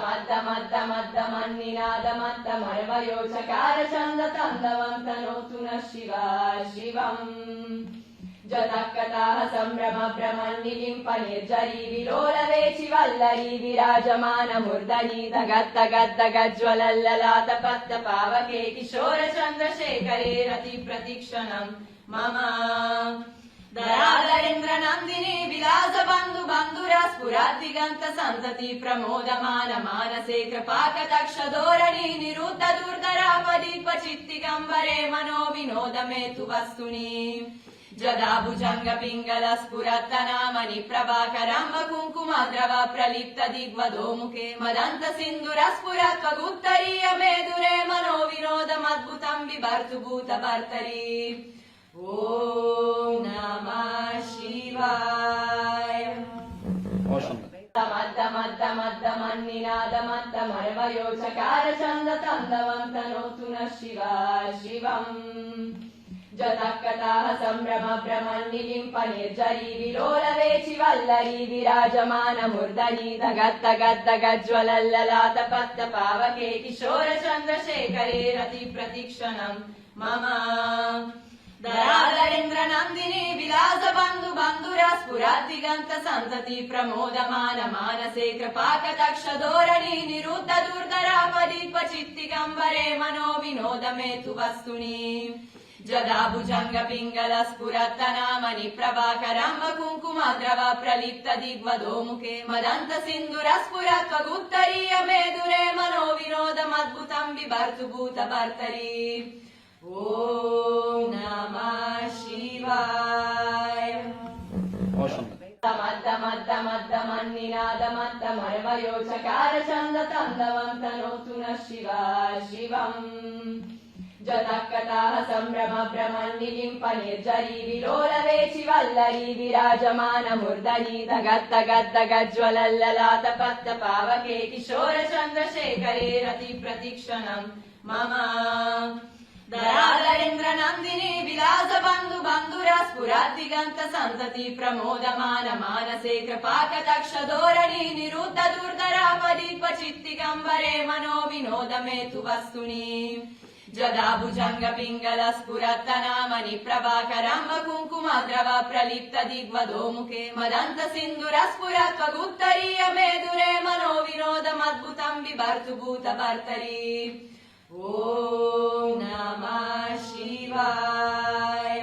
मद्दमद्दमद्दमन्निनादमत्तमर्वयोचकारचन्दतन्दवन्तनोतु नः शिवा शिवम् जतः कथाः सम्भ्रम भ्रमन्निलिम्पनिर्झरी विलोलवेचि वल्लरी विराजमानमुर्धरी दगद्दगद्दगज्ज्वलल्ललाटपत्तपावके किशोरचन्द्रशेखरे रतिप्रतिक्षणम् मम धराधरेन्द्रनन्दिनी विलासबन्धु बन्धुरा स्फुरद्दिगन्त सन्तति प्रमोदमान मानसे कृपाकटाक्षधोरणी निरुद्ध दुर्धरापदि क्वचित्तिगम्बरे मनो विनोद मे तु वस्तुनि जदा भुजङ्ग पिङ्गल स्फुरत्तनामनि प्रभाकरम्ब कुङ्कुमद्रव प्रलिप्त दिग्वधो मुखे मदन्त सिन्धुर स्फुरत्वगुत्तरीय मेदुरे मनो विनोदमद्भुतम् बिभर्तु भूतभर्तरी ॐ नमः शिवाय मद्दमद्दमद्दमन्निनादमत्तमर्वयोचकारचन्दतन्दवन्तनोतु नः शिवा शिवम् जतः कथाः सम्भ्रम भ्रमन्निलिम्पनिर्झरी विलोलवेचि वल्लरी विराजमानमुर्धरी दगद्दगद्दगज्ज्वलल्ललाटपत्तपावके किशोरचन्द्रशेखरे रतिप्रतिक्षणम् मम धराधरेन्द्रनन्दिनी विलासबन्धु बन्धुरा स्फुरद्दिगन्त सन्तति प्रमोदमान मानसे कृपाकटाक्षधोरणी निरुद्ध दुर्धरापदि क्वचित्तिगम्बरे मनो विनोद मे तु वस्तुनि जदा भुजङ्ग पिङ्गल स्फुरत्तनामनि प्रभाकरम्ब कुङ्कुमद्रव प्रलिप्त दिग्वधो मुखे मदन्त सिन्धुर स्फुरत्वगुत्तरीय मेदुरे मनो विनोदमद्भुतम् बिभर्तु भूतभर्तरी ॐ नमः शिवाय मद्दमद्दमद्दमन्निनादमत्तमर्वयोचकारचन्दतन्दवन्तनोतु नः शिवा शिवम् जतः कथाः सम्भ्रम भ्रमन्निलिम्पनिर्झरी विलोलवेचि वल्लरी विराजमानमुर्धरी दगद्दगद्दगज्ज्वलल्ललाटपत्तपावके किशोरचन्द्रशेखरे रतिप्रतिक्षणम् मम धराधरेन्द्रनन्दिनी विलासबन्धु बन्धुरा स्फुरद्दिगन्त सन्तति प्रमोदमान मानसे कृपाकटाक्षधोरणी निरुद्ध दुर्धरापदि क्वचित्तिगम्बरे मनो विनोद मे तु वस्तुनि जदा भुजङ्ग पिङ्गल स्फुरत्तनामनि प्रभाकरम्ब कुङ्कुमद्रव प्रलिप्त दिग्वधो मुखे मदन्त सिन्धुर स्फुरत्वगुत्तरीय मेदुरे मनो विनोदमद्भुतम् बिभर्तु भूतभर्तरी ॐ नमः शिवाय